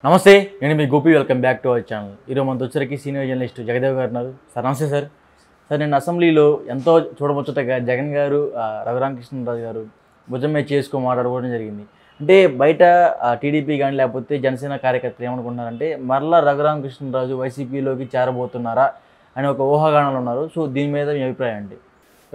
నమస్తే, నేను మీ Gopi. Welcome back to our channel. ఈరోజు మనతో వచ్చరికి సీనియర్ జర్నలిస్ట్ జగదేవ్ గారు ఉన్నారు. సార్ నమస్తే సార్. సార్, నేను అసెంబ్లీలో ఎంతో చూడముచ్చటగా జగన్ గారు రఘురామకృష్ణరాజు గారు భుజం మీద చేసుకొని మాట్లాడుకోవడం జరిగింది. అంటే బయట టీడీపీ కానీ లేకపోతే జనసేన కార్యకర్తలు ఏమనుకుంటున్నారంటే మరలా రఘురామకృష్ణరాజు వైసీపీలోకి చేరబోతున్నారా అని ఒక ఊహాగానాలు ఉన్నారు. సో దీని మీద మీ అభిప్రాయం అండి?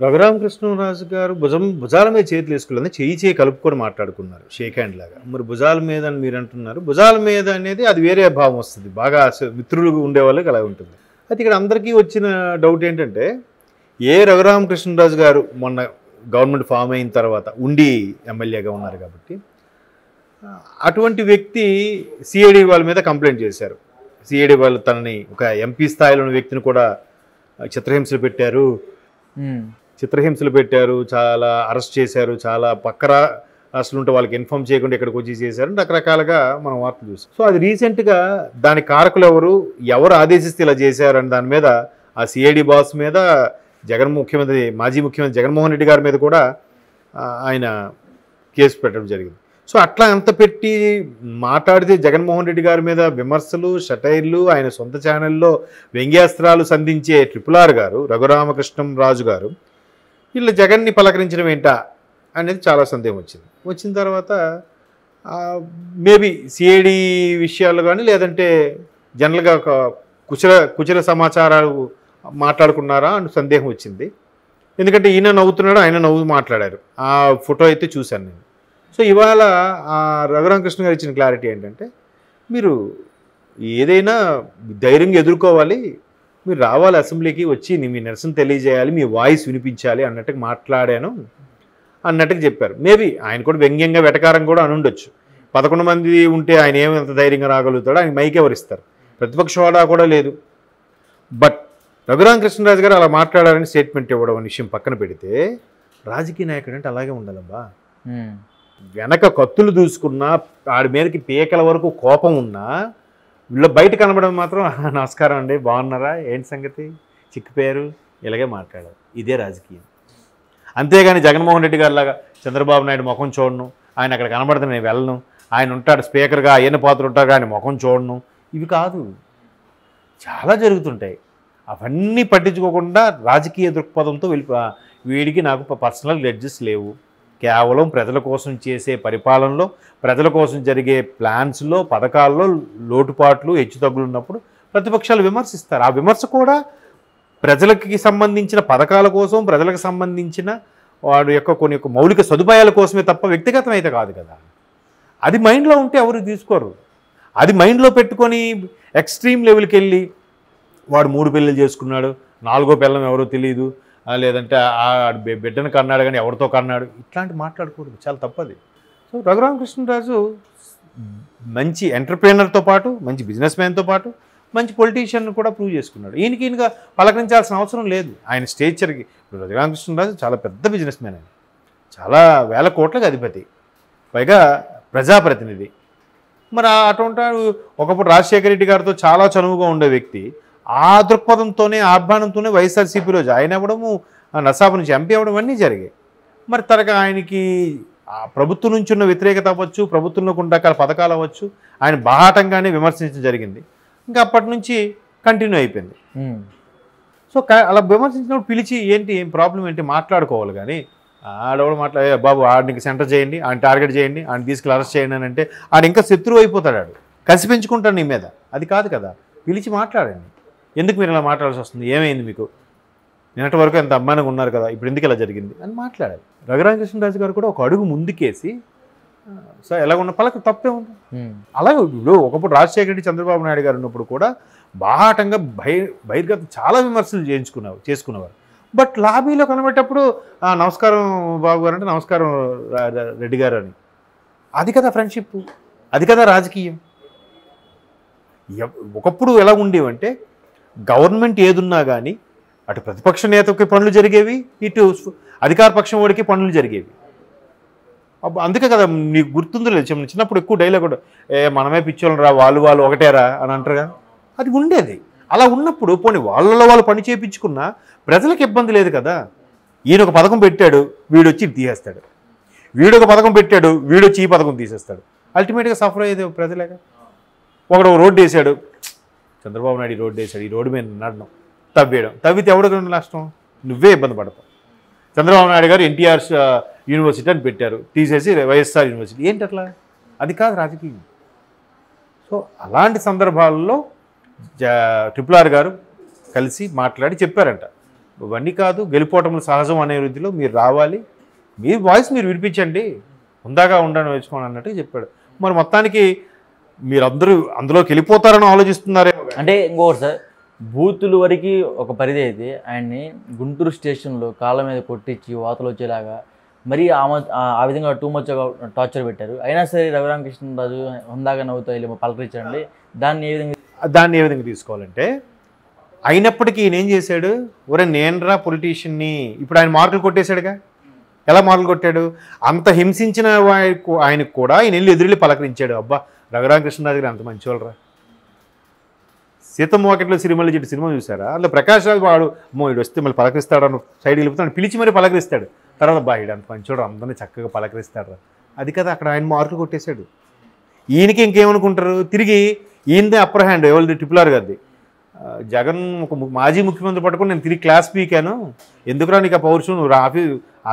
రఘురామకృష్ణరాజు గారు భుజాల మీద చేతులు వేసుకోలేదు, చేయి కలుపుకొని మాట్లాడుకున్నారు, షేక్ హ్యాండ్ లాగా. మరి భుజాల మీద అని మీరు అంటున్నారు. భుజాల మీద అనేది అది వేరే భావం వస్తుంది, బాగా మిత్రులు ఉండేవాళ్ళకి అలా ఉంటుంది. అయితే ఇక్కడ అందరికీ వచ్చిన డౌట్ ఏంటంటే, రఘురామకృష్ణరాజు గారు మొన్న గవర్నమెంట్ ఫామ్ అయిన తర్వాత ఉండి ఎమ్మెల్యేగా ఉన్నారు కాబట్టి, అటువంటి వ్యక్తి సిఐడి వాళ్ళ మీద కంప్లైంట్ చేశారు. సిఐడి వాళ్ళు తనని ఒక ఎంపీ స్థాయిలో ఉన్న వ్యక్తిని కూడా చిత్రహింసలు పెట్టారు, చాలా అరెస్ట్ చేశారు, చాలా పక్క రాష్ట్రాలు ఉంటే వాళ్ళకి ఇన్ఫార్మ్ చేయకుండా ఇక్కడికి వచ్చి చేశారు, రకరకాలుగా మనం వార్తలు చూసాం. సో అది రీసెంట్గా దాని కారకులు ఎవరు ఆదేశిస్తే ఇలా చేశారు అని దాని మీద ఆ సిఐడి బాస్ మీద మాజీ ముఖ్యమంత్రి జగన్మోహన్ రెడ్డి గారి మీద కూడా ఆయన కేసు పెట్టడం జరిగింది. సో అట్లా అంత పెట్టి మాట్లాడితే జగన్మోహన్ రెడ్డి గారి మీద విమర్శలు, షటైర్లు, ఆయన సొంత ఛానల్లో వ్యంగ్యాస్త్రాలు సంధించే RRR గారు రఘురామకృష్ణరాజు గారు వీళ్ళు జగన్ని పలకరించడం ఏంటా అనేది చాలా సందేహం వచ్చిన తర్వాత మేబీ సిఐడి విషయాలు కానీ లేదంటే జనరల్గా ఒక కుచల సమాచారాలు మాట్లాడుకున్నారా అని సందేహం వచ్చింది. ఎందుకంటే ఈయన నవ్వుతున్నాడు, ఆయన మాట్లాడారు. ఆ ఫోటో అయితే చూశాను నేను. సో ఇవాళ రఘురామకృష్ణ గారు ఇచ్చిన క్లారిటీ ఏంటంటే, మీరు ఏదైనా ధైర్యంగా ఎదుర్కోవాలి, మీరు రావాలి అసెంబ్లీకి వచ్చి మీ నిరసన తెలియజేయాలి, మీ వాయిస్ వినిపించాలి అన్నట్టుగా మాట్లాడాను అన్నట్టుగా చెప్పారు. మేబీ ఆయన కూడా వ్యంగ్యంగా వెటకారం కూడా అని ఉండొచ్చు. 11 మంది ఉంటే ఆయన ఏమంత ధైర్యంగా రాగలుగుతాడో, ఆయన మైక్ ఎవరిస్తారు, ప్రతిపక్ష హోదా కూడా లేదు. బట్ రఘురామకృష్ణరాజు గారు అలా మాట్లాడాలని స్టేట్మెంట్ ఇవ్వడం అనే విషయం పక్కన పెడితే, రాజకీయ నాయకుడు అంటే అలాగే ఉండాలబ్బా. వెనక కత్తులు దూసుకున్నా, ఆడి మీదకి పీకల వరకు కోపం ఉన్నా, వీళ్ళు బయట కనబడడం మాత్రం నమస్కారం అండి, బాగున్నారా, ఏంటి సంగతి, చిక్కిపోయారు, ఇలాగే మాట్లాడారు. ఇదే రాజకీయం. అంతేగాని జగన్మోహన్ రెడ్డి గారిలాగా చంద్రబాబు నాయుడు ముఖం చూడను, ఆయన అక్కడ కనబడితే నేను వెళ్ళను, ఆయన ఉంటాడు స్పీకర్గా, ఆయన పాత్ర ఉంటారు కానీ ముఖం చూడను, ఇవి కాదు. చాలా జరుగుతుంటాయి. అవన్నీ పట్టించుకోకుండా రాజకీయ దృక్పథంతో వీడికి నాకు పర్సనల్ గ్రెడ్జెస్ లేవు, కేవలం ప్రజల కోసం చేసే పరిపాలనలో, ప్రజల కోసం జరిగే ప్లాన్స్లో, పథకాల్లో లోటుపాట్లు, హెచ్చుతగ్గులు ఉన్నప్పుడు ప్రతిపక్షాలు విమర్శిస్తారు. ఆ విమర్శ కూడా ప్రజలకి సంబంధించిన పథకాల కోసం, ప్రజలకు సంబంధించిన వాడి యొక్క కొన్ని మౌలిక సదుపాయాల కోసమే తప్ప వ్యక్తిగతం అయితే కాదు కదా. అది మైండ్లో ఉంటే ఎవరు తీసుకోరు. అది మైండ్లో పెట్టుకొని ఎక్స్ట్రీమ్ లెవెల్కి వెళ్ళి వాడు 3 పెళ్ళిళ్ళు చేసుకున్నాడు, 4వ పిల్లం ఎవరో తెలియదు, లేదంటే ఆ బిడ్డను కన్నాడు కానీ ఎవరితో కన్నాడు, ఇట్లాంటి మాట్లాడకూడదు, చాలా తప్పది. సో రఘురామకృష్ణరాజు మంచి ఎంటర్ప్రీనర్తో పాటు, మంచి బిజినెస్ మ్యాన్తో పాటు, మంచి పొలిటీషియన్ కూడా ప్రూవ్ చేసుకున్నాడు. ఈయనగా పలకరించాల్సిన అవసరం లేదు. ఆయన స్టేచర్కి రఘురామకృష్ణరాజు చాలా పెద్ద బిజినెస్ మ్యాన్, ఆయన చాలా వేల కోట్లకు అధిపతి, పైగా ప్రజాప్రతినిధి. మరి అటువంటి ఒకప్పుడు రాజశేఖర రెడ్డి గారితో చాలా చనువుగా ఉండే వ్యక్తి ఆ దృక్పథంతోనే, ఆహ్వానంతోనే వైఎస్ఆర్సీపీలో జాయిన్ అవ్వడము, నర్సాపు నుంచి ఎంపీ అవ్వడం అన్నీ జరిగాయి. మరి తరగా ఆయనకి ప్రభుత్వం నుంచి ఉన్న వ్యతిరేకత అవ్వచ్చు, ప్రభుత్వంలో ఉన్న రకాల పథకాలు అవ్వచ్చు, ఆయన బాహాటంగానే విమర్శించడం జరిగింది. ఇంకా అప్పటి నుంచి కంటిన్యూ అయిపోయింది. సో అలా విమర్శించినప్పుడు పిలిచి ఏం ప్రాబ్లం ఏంటి మాట్లాడుకోవాలి. కానీ ఆడవాడు బాబు ఆడికి సెంటర్ చేయండి, ఆయన టార్గెట్ చేయండి, ఆయన తీసుకెళ్ళి అరెస్ట్ చేయండి అని అంటే ఆడు ఇంకా శత్రువు అయిపోతాడు, ఆడు కసి పెంచుకుంటాడు నీ మీద. అది కాదు కదా, పిలిచి మాట్లాడండి. ఎందుకు మీరు ఇలా మాట్లాడాల్సి వస్తుంది, ఏమైంది మీకు, నిన్నటి వరకు ఎంత అమ్మాయిగా ఉన్నారు కదా, ఇప్పుడు ఎందుకు ఇలా జరిగింది అని మాట్లాడాలి. రఘురామకృష్ణరాజు గారు కూడా ఒక అడుగు ముందుకేసి సో ఎలాగున్న పలక తప్పే ఉంది. అలాగే ఇప్పుడు ఒకప్పుడు రాజశేఖర రెడ్డి, చంద్రబాబు నాయుడు గారు ఉన్నప్పుడు కూడా బాహాటంగా బహిర్గత చాలా విమర్శలు చేసుకునేవారు. బట్ లాబీలో కనబడేటప్పుడు నమస్కారం బాబు గారు అంటే నమస్కారం రెడ్డి గారు అని. అది కదా ఫ్రెండ్షిప్, అది కదా రాజకీయం. ఒకప్పుడు ఎలా ఉండేవంటే, గవర్నమెంట్ ఏదున్నా కానీ అటు ప్రతిపక్ష నేతకి పనులు జరిగేవి, ఇటు అధికార పక్షం వాడికి పనులు జరిగేవి. అందుకే కదా నీకు గుర్తుందో లేదు, చిన్నప్పుడు ఎక్కువ డైలాగ్ కూడా మనమే పిచ్చోళ్ళం రా, వాళ్ళు ఒకటేరా అని అంటారుగా, అది ఉండేది. అలా ఉన్నప్పుడు పోనీ వాళ్ళు పని చేయించుకున్నా ప్రజలకు ఇబ్బంది లేదు కదా. ఈయన ఒక పథకం పెట్టాడు, వీడొచ్చి తీసేస్తాడు, వీడు ఒక పథకం పెట్టాడు, వీడొచ్చి ఈ పథకం తీసేస్తాడు, అల్టిమేట్గా సఫర్ అయ్యేది ప్రజలేగా. ఒకడు రోడ్డు వేసాడు, చంద్రబాబు నాయుడు రోడ్డు వేసాడు, ఈ రోడ్డు మీద నడడం తవ్వేయడం, తవ్వితే ఎవరికి నష్టం? నువ్వే ఇబ్బంది పడతావు. చంద్రబాబు నాయుడు గారు ఎన్టీఆర్ యూనివర్సిటీ అని పెట్టారు, తీసేసి వైఎస్ఆర్ యూనివర్సిటీ. ఏంటి అట్లా? అది కాదు రాజకీయం. సో అలాంటి సందర్భాల్లో RRR గారు కలిసి మాట్లాడి చెప్పారంట, ఇవన్నీ కాదు, గెలిపోవటములు సహజం అనే వృద్ధిలో మీరు రావాలి, మీ వాయిస్ మీరు వినిపించండి, ఉందాగా ఉండని వేసుకోండి అన్నట్టు చెప్పాడు. మరి మొత్తానికి మీరందరూ అందులోకి వెళ్ళిపోతారని ఆలోచిస్తున్నారే. అంటే ఇంకొకటి సార్, బూతులు వరకు ఒక పరిధి అయితే ఆయన్ని గుంటూరు స్టేషన్లో కాళ్ళ మీద కొట్టించి వాతలు వచ్చేలాగా మరీ ఆ విధంగా టూ మచ్ టార్చర్ పెట్టారు. అయినా సరే రఘురామకృష్ణరాజు హుందాగా నవ్వుతూ వెళ్ళి పలకరించారండి. దాన్ని ఏ విధంగా తీసుకోవాలంటే, అయినప్పటికీ ఈయన ఏం చేశాడు, ఒరే నేనరా పొలిటీషియన్ని, ఇప్పుడు ఆయన మార్కులు కొట్టేశాడుగా. ఎలా మార్కులు కొట్టాడు? అంత హింసించిన ఆయనకు కూడా ఆయన వెళ్ళి ఎదురెళ్ళి పలకరించాడు. అబ్బా రఘురామకృష్ణరాజు గారు అంత మంచివాళ్ళరా. సీతమ్మ వాకిట్లో సిరిమల్లి చెట్టు సినిమా చూసారా? అందులో ప్రకాష్ రాజు వాడు వీడు వస్తే మళ్ళీ పలకరిస్తాడు అని సైడ్ వెళ్ళిపోతాడు, పిలిచి మరీ పలకరిస్తాడు. తర్వాత బాయిడు అంత మంచోడు, అందరినీ చక్కగా పలకరిస్తాడు. అది కదా అక్కడ ఆయన మార్కులు కొట్టేశాడు. ఈయనకి ఇంకేమనుకుంటారు, తిరిగి ఈయనదే అప్పర్ హ్యాండ్, ఎవరిది RRR గారిది. జగన్ ఒక మాజీ ముఖ్యమంత్రి పట్టుకుని నేను తిరిగి క్లాస్ పీకాను, ఎందుకురా నీకు ఆ పౌరుషం, నువ్వు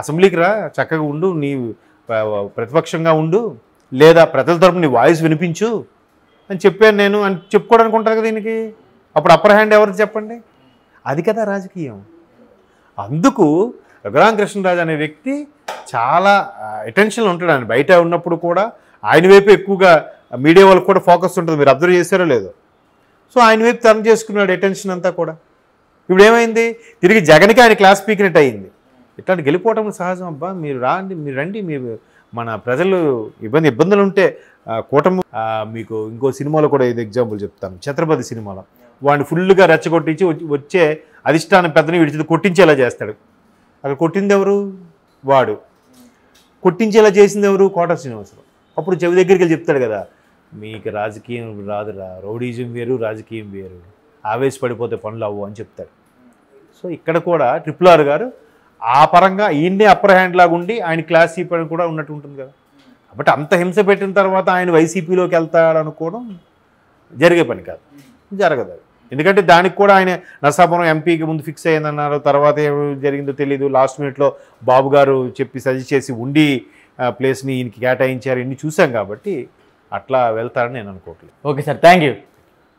అసెంబ్లీకి రా, చక్కగా ఉండు, నీ ప్రతిపక్షంగా ఉండు, లేదా ప్రజల తరపున నీ వాయిస్ వినిపించు అని చెప్పాను నేను అని చెప్పుకోవడానికి ఉంటారు కదా దీనికి. అప్పుడు అప్పర్ హ్యాండ్ ఎవరికి చెప్పండి? అది కదా రాజకీయం. అందుకు రఘురామకృష్ణరాజు అనే వ్యక్తి చాలా అటెన్షన్లో ఉంటాడు. ఆయన బయట ఉన్నప్పుడు కూడా ఆయన వైపు ఎక్కువగా మీడియా వాళ్ళకి కూడా ఫోకస్ ఉంటుంది, మీరు అబ్జర్వ్ చేశారో లేదో. సో ఆయన వైపు టర్న్ చేసుకున్నాడు అటెన్షన్ అంతా కూడా. ఇప్పుడు ఏమైంది, తిరిగి జగన్కి ఆయన క్లాస్ పీకినట్టు అయింది. ఇట్లాంటి గెలిపోవటం సహజం. అబ్బా మీరు రండి, మీరు మన ప్రజలు ఇబ్బందులు ఉంటే కూటమి. మీకు ఇంకో సినిమాలో కూడా ఇది ఎగ్జాంపుల్ చెప్తాను, ఛత్రపతి సినిమాలో వాడిని ఫుల్గా రెచ్చగొట్టించి వచ్చే అధిష్టానం పెద్దని విడిచి కొట్టించేలా చేస్తాడు. అక్కడ కొట్టింది ఎవరు? వాడు. కొట్టించేలా చేసింది ఎవరు? కోట శ్రీనివాసరావు. అప్పుడు చెవి దగ్గరికి వెళ్ళి చెప్తాడు కదా, మీకు రాజకీయం రాదురా, రౌడీజం వేరు రాజకీయం వేరు, ఆవేశపడిపోతే పనులు అవ్వు అని చెప్తాడు. సో ఇక్కడ కూడా RRR గారు ఆ పరంగా ఈయన్నే అప్పర్ హ్యాండ్ లాగా ఉండి ఆయన క్లాస్ పని కూడా ఉన్నట్టు ఉంటుంది కదా. కాబట్టి అంత హింస పెట్టిన తర్వాత ఆయన వైసీపీలోకి వెళ్తాడు అనుకోవడం జరిగే పని కాదు, జరగదు. ఎందుకంటే దానికి కూడా ఆయన నరసాపురం ఎంపీకి ముందు ఫిక్స్ అయ్యిందన్నారు, తర్వాత ఏమి జరిగిందో తెలియదు. లాస్ట్ మినిట్లో బాబు గారు చెప్పి సజెస్ట్ చేసి ఉండి ప్లేస్ని ఈయనకి కేటాయించారు, ఇన్ని చూసాం కాబట్టి అట్లా వెళ్తారని నేను అనుకోవట్లేదు. Okay sir, thank you.